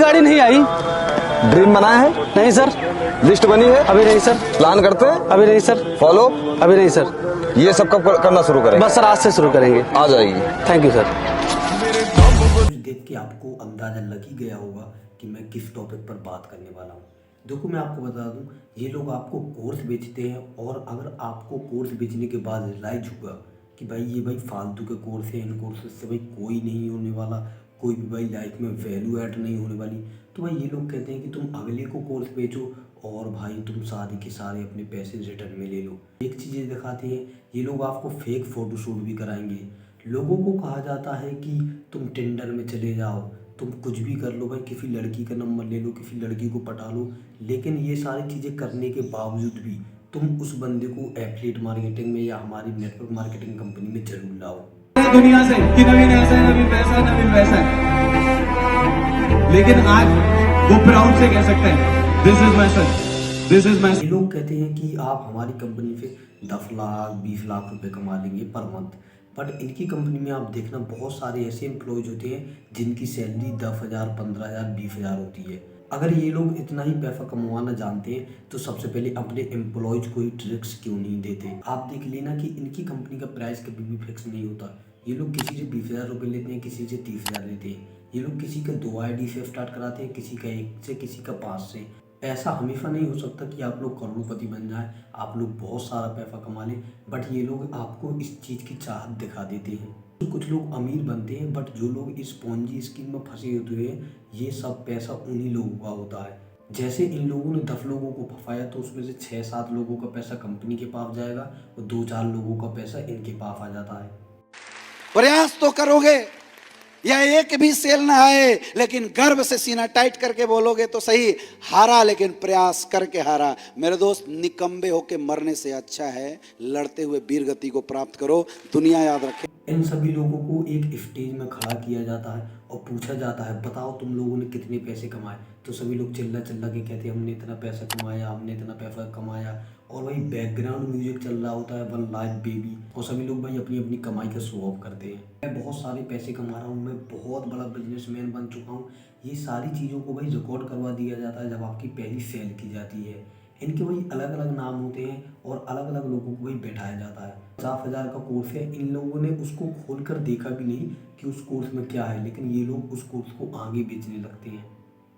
गाड़ी नहीं आई। ड्रीम बनाया है? नहीं सर। लिस्ट बनी है? अभी नहीं सर। प्लान करते हैं? अभी नहीं सर। फॉलो? अभी नहीं सर। ये सब कब करना शुरू करें? बस सर आज से शुरू करेंगे। आ जाएगी। Thank you sir. देख के आपको अंदाजा लग ही गया होगा कि मैं किस टॉपिक पर बात करने वाला हूँ। देखो मैं आपको बता दूं, ये लोग आपको कोर्स बेचते हैं और अगर आपको कोर्स बेचने के बाद रियलाइज हुआ कि भाई ये भाई फालतू के कोर्स है, इन कोर्सेज से भाई कोई नहीं होने वाला, कोई भी भाई लाइफ में वैल्यू ऐड नहीं होने वाली, तो भाई ये लोग कहते हैं कि तुम अगले को कोर्स बेचो और भाई तुम सारे के सारे अपने पैसे रिटर्न में ले लो। एक चीज़ें दिखाते हैं ये लोग, आपको फेक फ़ोटोशूट भी कराएंगे। लोगों को कहा जाता है कि तुम टिंडर में चले जाओ, तुम कुछ भी कर लो भाई, किसी लड़की का नंबर ले लो, किसी लड़की को पटा लो, लेकिन ये सारी चीज़ें करने के बावजूद भी तुम उस बंदे को एफिलिएट मार्केटिंग में या हमारी नेटवर्क मार्केटिंग कंपनी में जरूर लाओ। दुनिया से कि नवीन ऐसा है, नवीन वैसा है, नवीन वैसा है, लेकिन आज वो प्राउड से कह सकते हैं this is my son, this is my. लोग कहते हैं कि आप हमारी कंपनी से 10 लाख 20 लाख रुपए कमा लेंगे पर मंथ, बट इनकी कंपनी में आप देखना बहुत सारे ऐसे एम्प्लॉयज होते हैं जिनकी सैलरी 10,000 15,000 20,000 होती है। अगर ये लोग इतना ही पैसा कमाना जानते हैं तो सबसे पहले अपने एम्प्लॉयज को ही ट्रिक्स क्यों नहीं देते। आप देख लेना कि इनकी कंपनी का प्राइस कभी भी फिक्स नहीं होता। ये लोग किसी से 20,000 रुपये लेते हैं, किसी से 30,000 लेते हैं। ये लोग किसी का 2 ID से स्टार्ट कराते हैं, किसी का 1 से, किसी का 5 से। ऐसा हमेशा नहीं हो सकता कि आप लोग करोड़पति बन जाएं, आप लोग बहुत सारा पैसा कमा लें, बट ये लोग आपको इस चीज़ की चाहत दिखा देते हैं। कुछ लोग अमीर बनते हैं, बट जो लोग इस पोंजी स्कीम में फंसे होते हैं ये सब पैसा उन्हीं लोगों का होता है। जैसे इन लोगों ने 10 लोगों को फंसाया तो उसमें से 6-7 लोगों का पैसा कंपनी के पास जाएगा और 2-4 लोगों का पैसा इनके पास आ जाता है। प्रयास तो करोगे या एक भी सेल ना आए, लेकिन गर्व से सीना टाइट करके बोलोगे तो सही, हारा लेकिन प्रयास करके हारा। मेरे दोस्त, निकम्बे होके मरने से अच्छा है लड़ते हुए वीर गति को प्राप्त करो। दुनिया याद रखे। इन सभी लोगों को एक स्टेज में खड़ा किया जाता है और पूछा जाता है बताओ तुम लोगों ने कितने पैसे कमाए, तो सभी लोग चिल्ला चिल्ला के कहते हैं हमने इतना पैसा कमाया, हमने इतना पैसा कमाया, और वही बैकग्राउंड म्यूजिक चल रहा होता है वन लाइफ बेबी, और सभी लोग भाई अपनी अपनी कमाई का शो ऑफ करते हैं। मैं बहुत सारे पैसे कमा रहा हूँ, मैं बहुत बड़ा बिजनेसमैन बन चुका हूँ, ये सारी चीज़ों को भाई रिकॉर्ड करवा दिया जाता है जब आपकी पहली सेल की जाती है। इनके वही अलग अलग नाम होते हैं और अलग अलग लोगों को वही बैठाया जाता है। 50,000 का कोर्स है, इन लोगों ने उसको खोल कर देखा भी नहीं कि उस कोर्स में क्या है, लेकिन ये लोग उस कोर्स को आगे बेचने लगते हैं।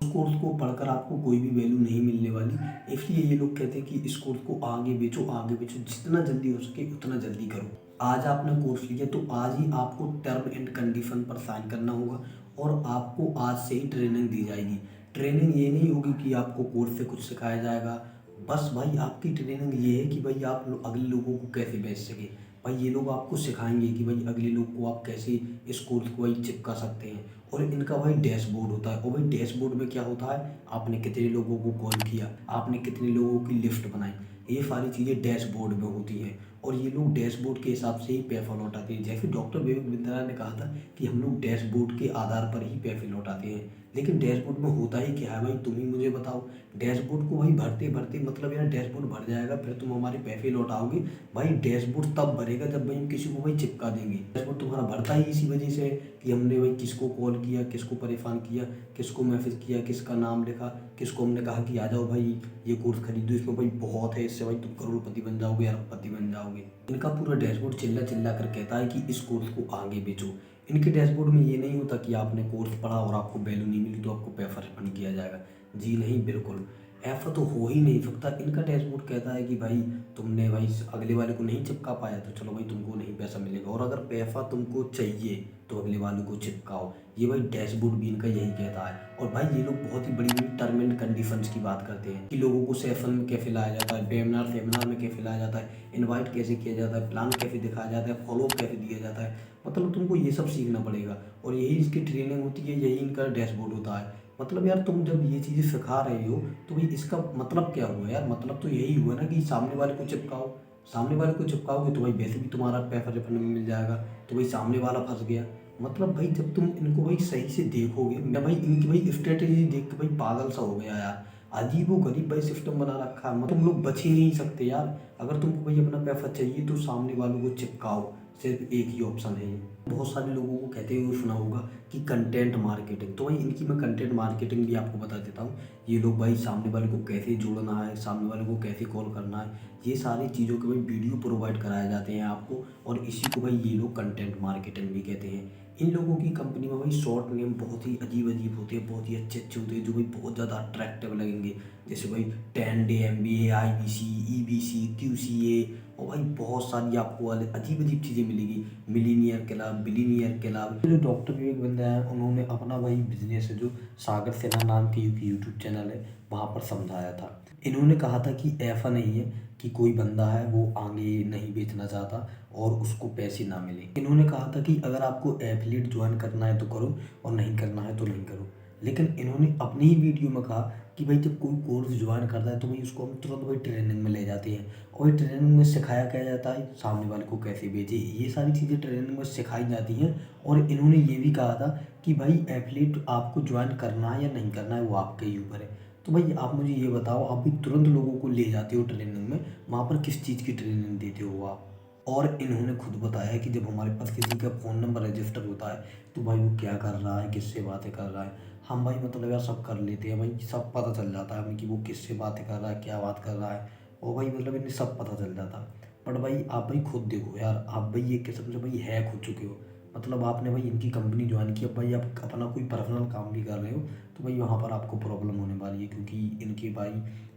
उस कोर्स को पढ़कर आपको कोई भी वैल्यू नहीं मिलने वाली, इसलिए ये लोग कहते हैं कि इस कोर्स को आगे बेचो, आगे बेचो, जितना जल्दी हो सके उतना जल्दी करो। आज आपने कोर्स लिया तो आज ही आपको टर्म एंड कंडीशन पर साइन करना होगा और आपको आज से ही ट्रेनिंग दी जाएगी। ट्रेनिंग ये नहीं होगी कि आपको कोर्स से कुछ सिखाया जाएगा, बस भाई आपकी ट्रेनिंग ये है कि भाई आप अगले लोगों को कैसे बेच सके। भाई ये लोग आपको सिखाएंगे कि भाई अगले लोग को आप कैसे इस कोर्स को भाई चिपका सकते हैं। और इनका भाई डैशबोर्ड होता है, और भाई डैशबोर्ड में क्या होता है, आपने कितने लोगों को कॉल किया, आपने कितने लोगों की लिस्ट बनाई, ये सारी चीज़ें डैशबोर्ड में होती हैं। और ये लोग डैशबोर्ड के हिसाब से ही पैसा लौटाते हैं। जैसे डॉक्टर विवेक बिंद्रा ने कहा था कि हम लोग डैशबोर्ड के आधार पर ही पैसे लौटाते हैं, लेकिन डैशबोर्ड में होता ही क्या है भाई, तुम ही मुझे बताओ। डैशबोर्ड को भाई भरते भरते मतलब यार डैशबोर्ड भर जाएगा फिर तुम हमारे पैसे लौटाओगे। भाई डैशबोर्ड तब भरेगा जब भाई हम किसी को भाई चिपका देंगे। डैशबोर्ड तुम्हारा भरता ही इसी वजह से कि हमने भाई किसको कॉल किया, किसको परेशान किया, किसको मैसेज किया, किसका नाम लिखा, किसको हमने कहा कि आ जाओ भाई ये कोर्स खरीदो, इसमें भाई बहुत है, इससे भाई तुम करोड़पति बन जाओगे, अरबपति बन जाओगे। इनका पूरा डैशबोर्ड चिल्ला चिल्ला कर कहता है कि इस कोर्स को आगे बेचो। इनके डैशबोर्ड में ये नहीं होता कि आपने कोर्स पढ़ा और आपको वैल्यू नहीं मिली तो आपको पैसा रिफंड किया जाएगा। जी नहीं, बिल्कुल ऐसा तो हो ही नहीं सकता। इनका डैशबोर्ड कहता है कि भाई तुमने भाई अगले वाले को नहीं चिपका पाया तो चलो भाई तुमको नहीं पैसा मिलेगा, और अगर पैसा तुमको चाहिए तो अगले वाले को चिपकाओ। ये भाई डैशबोर्ड भी इनका यही कहता है। और भाई ये लोग बहुत ही बड़ी बड़ी टर्म एंड कंडीशंस की बात करते हैं कि लोगों को सेशन में कैसे लाया जाता है, वेबिनार में कैसे लाया जाता है, इन्वाइट कैसे किया जाता है, प्लान कैसे दिखाया जाता है, फॉलो कैसे दिया जाता है। मतलब तुमको ये सब सीखना पड़ेगा और यही इसकी ट्रेनिंग होती है, यही इनका डैशबोर्ड होता है। मतलब यार तुम जब ये चीज़ें सिखा रहे हो तो भाई इसका मतलब क्या हुआ यार, मतलब तो यही हुआ ना कि सामने वाले को चिपकाओ। सामने वाले को चिपकाओगे तो भाई वैसे भी तुम्हारा पैसा रिफंड में मिल जाएगा, तो भाई सामने वाला फंस गया। मतलब भाई जब तुम इनको भाई सही से देखोगे, मैं भाई इनकी भाई स्ट्रेटेजी देख के भाई पागल सा हो गया यार। अजीब वो गरीब भाई सिस्टम बना रखा है, मतलब तुम लोग बच ही नहीं सकते यार। अगर तुमको भाई अपना पैसा चाहिए तो सामने वालों को चिपकाओ, सिर्फ एक ही ऑप्शन है ये। बहुत सारे लोगों को कहते हुए सुना होगा कि कंटेंट मार्केटिंग, तो भाई इनकी मैं कंटेंट मार्केटिंग भी आपको बता देता हूँ। ये लोग भाई सामने वाले को कैसे जोड़ना है, सामने वाले को कैसे कॉल करना है, ये सारी चीज़ों के भाई वीडियो प्रोवाइड कराए जाते हैं आपको, और इसी को भाई ये लोग कंटेंट मार्केटिंग भी कहते हैं। इन लोगों की कंपनी में भाई शॉर्ट नेम बहुत ही अजीब अजीब होते हैं, बहुत ही अच्छे अच्छे होते हैं, जो भाई बहुत ज़्यादा अट्रैक्टिव लगेंगे। जैसे भाई 10 day MBA, IBC, EBC, QCA, और भाई बहुत सारी आपको वाले अजीब अजीब चीज़ें मिलेगी। Millionaire club, billionaire club. जो डॉक्टर विवेक बिंद्रा हैं, उन्होंने अपना भाई बिजनेस है जो सागर सेना नाम की यूट्यूब चैनल है, वहाँ पर समझाया था। इन्होंने कहा था कि ऐसा नहीं है कि कोई बंदा है वो आगे नहीं बेचना चाहता और उसको पैसे ना मिले। इन्होंने कहा था कि अगर आपको एफिलिएट ज्वाइन करना है तो करो, और नहीं करना है तो नहीं करो। लेकिन इन्होंने अपनी ही वीडियो में कहा कि भाई जब कोई कोर्स ज्वाइन करता है तो भाई उसको हम तुरंत भाई ट्रेनिंग में ले जाते हैं, और ट्रेनिंग में सिखाया क्या जाता है, सामने वाले को कैसे बेचे, ये सारी चीज़ें ट्रेनिंग में सिखाई जाती हैं। और इन्होंने ये भी कहा था कि भाई एफिलिएट आपको ज्वाइन करना है या नहीं करना है वो आपके ही ऊपर है। तो भाई आप मुझे ये बताओ, आप भी तुरंत लोगों को ले जाते हो ट्रेनिंग में, वहाँ पर किस चीज़ की ट्रेनिंग देते हो आप? और इन्होंने खुद बताया है कि जब हमारे पास किसी का फ़ोन नंबर रजिस्टर होता है तो भाई वो क्या कर रहा है, किससे बातें कर रहा है, हम भाई मतलब यार सब कर लेते हैं भाई, सब पता चल जाता है हमें कि वो किससे बातें कर रहा है, क्या बात कर रहा है, और भाई मतलब इन्हें सब पता चल जाता है। बट भाई आप भाई खुद देखो यार, आप भाई एक किस्म से भाई हैक हो चुके हो। मतलब आपने भाई इनकी कंपनी ज्वाइन की, अब भाई आप अपना कोई पर्सनल काम भी कर रहे हो तो भाई वहाँ पर आपको प्रॉब्लम होने वाली है, क्योंकि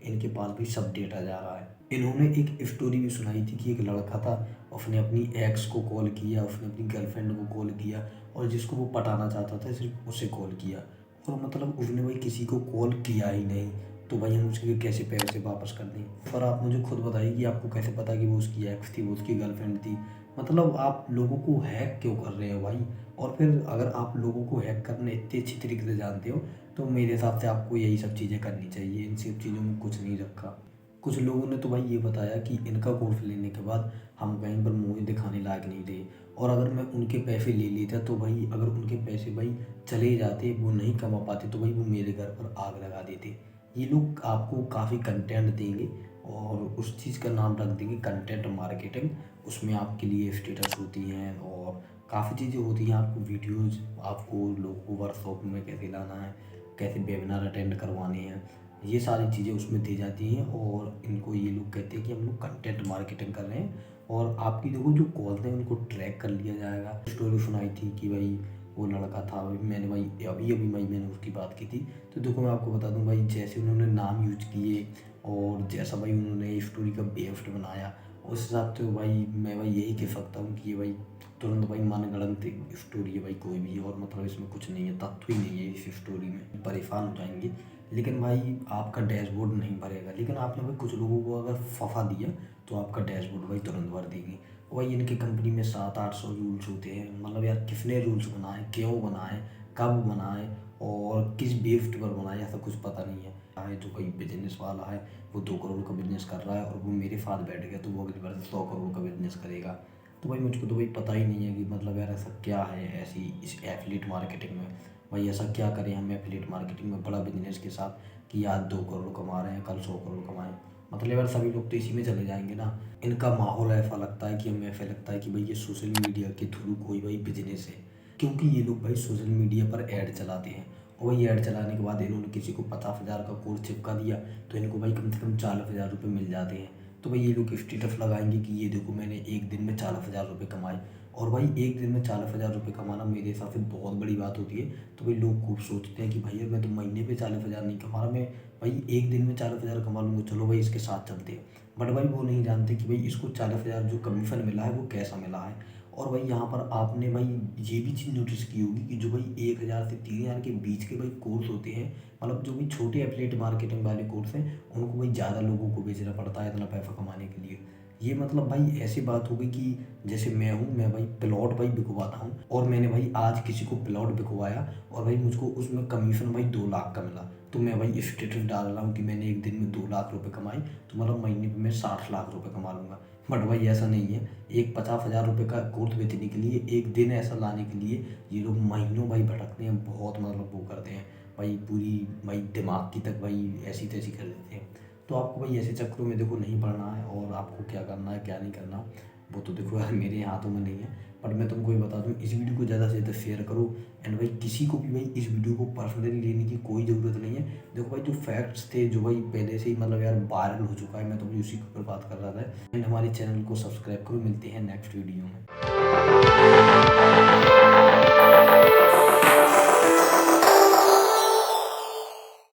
इनके पास भी सब डेटा जा रहा है। इन्होंने एक स्टोरी भी सुनाई थी कि एक लड़का था, उसने अपनी एक्स को कॉल किया, उसने अपनी गर्लफ्रेंड को कॉल किया, और जिसको वो पटाना चाहता था सिर्फ उसे कॉल किया, और मतलब उसने भाई किसी को कॉल किया ही नहीं। तो भाई हम उसके कैसे पैसे वापस कर दें? पर आप मुझे खुद बताइए कि आपको कैसे पता कि वो उसकी एक्स थी, वो उसकी गर्लफ्रेंड थी? मतलब आप लोगों को हैक क्यों कर रहे हो भाई? और फिर अगर आप लोगों को हैक करने इतनी अच्छी तरीके से जानते हो तो मेरे हिसाब से आपको यही सब चीज़ें करनी चाहिए। इन सब चीज़ों में कुछ नहीं रखा। कुछ लोगों ने तो भाई ये बताया कि इनका कोर्स लेने के बाद हम कहीं पर मुँह दिखाने लायक नहीं थे, और अगर मैं उनके पैसे ले लेता तो भाई अगर उनके पैसे भाई चले जाते, वो नहीं कमा पाते, तो भाई वो मेरे घर पर आग लगा देते। ये लोग आपको काफ़ी कंटेंट देंगे और उस चीज़ का नाम रख देंगे कंटेंट मार्केटिंग। उसमें आपके लिए स्टेटस होती हैं और काफ़ी चीज़ें होती हैं, आपको वीडियोज़, आपको लोगों को वर्कशॉप में कैसे लाना है, कैसे वेबिनार अटेंड करवाने हैं, ये सारी चीज़ें उसमें दी जाती हैं। और इनको ये लोग कहते हैं कि हम लोग कंटेंट मार्केटिंग कर रहे हैं, और आपकी देखो जो कॉल हैं उनको ट्रैक कर लिया जाएगा। स्टोरी सुनाई थी कि भाई वो लड़का था, मैंने भाई अभी मैंने उसकी बात की थी। तो देखो मैं आपको बता दूं भाई, जैसे उन्होंने नाम यूज किए और जैसा भाई उन्होंने स्टोरी का बेफ्ट बनाया, उस हिसाब से भाई मैं भाई यही कह सकता हूँ कि ये भाई तुरंत भाई मनगढ़ंत स्टोरी है भाई कोई भी, और मतलब इसमें कुछ नहीं है, तथ्य ही नहीं है इस स्टोरी में। परेशान हो जाएंगे, लेकिन भाई आपका डैशबोर्ड नहीं भरेगा। लेकिन आपने भाई कुछ लोगों को अगर फफा दिया तो आपका डैशबोर्ड भाई तुरंत भर देंगे। भाई इनकी कंपनी में 700-800 रूल्स होते हैं। मतलब यार किसने रूल्स बनाए, क्यों बनाए, कब बनाए और किस बेस्ड पर बनाए, ऐसा कुछ पता नहीं है। जो कोई बिजनेस वाला है वो 2 करोड़ का बिजनेस कर रहा है और वो मेरे साथ बैठ गया तो वो अगली बार 100 करोड़ का बिजनेस करेगा। तो भाई मुझको तो भाई पता ही नहीं है कि मतलब यार ऐसा क्या है ऐसी इस एफिलिएट मार्केटिंग में। भाई ऐसा क्या करें हम एफिलिएट मार्केटिंग में बड़ा बिजनेस के साथ कि आज 2 करोड़ कमा रहे हैं, कल 100 करोड़ कमाएं। मतलब यार सभी लोग तो इसी में चले जाएंगे ना। इनका माहौल ऐसा लगता है कि हमें ऐसा लगता है कि भाई ये सोशल मीडिया के थ्रू कोई भाई बिजनेस है, क्योंकि ये लोग भाई सोशल मीडिया पर ऐड चलाते हैं, और वही ऐड चलाने के बाद इन्होंने किसी को 50,000 का कोर्स चिपका दिया तो इनको भाई कम से कम 40,000 रुपये मिल जाते हैं। तो भाई ये लोग स्टेटस लगाएंगे कि ये देखो मैंने एक दिन में 40,000 रुपये कमाए। और भाई एक दिन में 40,000 रुपये कमाना मेरे हिसाब से बहुत बड़ी बात होती है। तो भाई लोग खूब सोचते हैं कि भैया मैं तो महीने पे 40,000 नहीं कमा रहा, मैं भाई एक दिन में 40,000 कमा लूँगा, चलो भाई इसके साथ चलते हैं। बट भाई वो नहीं जानते कि भाई इसको 40,000 जो कमीशन मिला है वो कैसा मिला है। और भाई यहाँ पर आपने भाई ये भी चीज़ नोटिस की होगी कि जो भाई 1,000 से 3,000 के बीच के भाई कोर्स होते हैं, मतलब जो भी छोटे एफिलिएट मार्केटिंग वाले कोर्स हैं, उनको भाई ज़्यादा लोगों को बेचना पड़ता है इतना पैसा कमाने के लिए। ये मतलब भाई ऐसी बात हो गई कि जैसे मैं भाई प्लॉट भाई बिकवाता हूँ, और मैंने भाई आज किसी को प्लॉट बिकवाया और भाई मुझको उसमें कमीशन भाई 2 लाख का मिला। तो मैं भाई स्टेटस डाल रहा हूँ कि मैंने एक दिन में 2 लाख रुपए कमाए, तो मतलब महीने में मैं 60 लाख रुपए कमा लूँगा। बट भाई ऐसा नहीं है। एक 50,000 रुपये का कोर्स बेचने के लिए, एक दिन ऐसा लाने के लिए ये लोग महीनों भाई भटकते हैं, बहुत मतलब वो करते हैं भाई, पूरी भाई दिमाग की तक भाई ऐसी तैसी कर देते हैं। तो आपको भाई ऐसे चक्करों में देखो नहीं पड़ना है, और आपको क्या करना है क्या नहीं करना वो तो देखो यार मेरे हाथों में नहीं है, बट मैं तुमको ये बता दूँ, इस वीडियो को ज़्यादा से ज़्यादा शेयर करो। एंड भाई किसी को भी भाई इस वीडियो को पर्सनली लेने की कोई ज़रूरत नहीं है। देखो भाई जो फैक्ट्स थे जो भाई पहले से ही मतलब यार वायरल हो चुका है, मैं तो भाई उसी के ऊपर बात कर रहा था। एंड हमारे चैनल को सब्सक्राइब करो, मिलते हैं नेक्स्ट वीडियो में।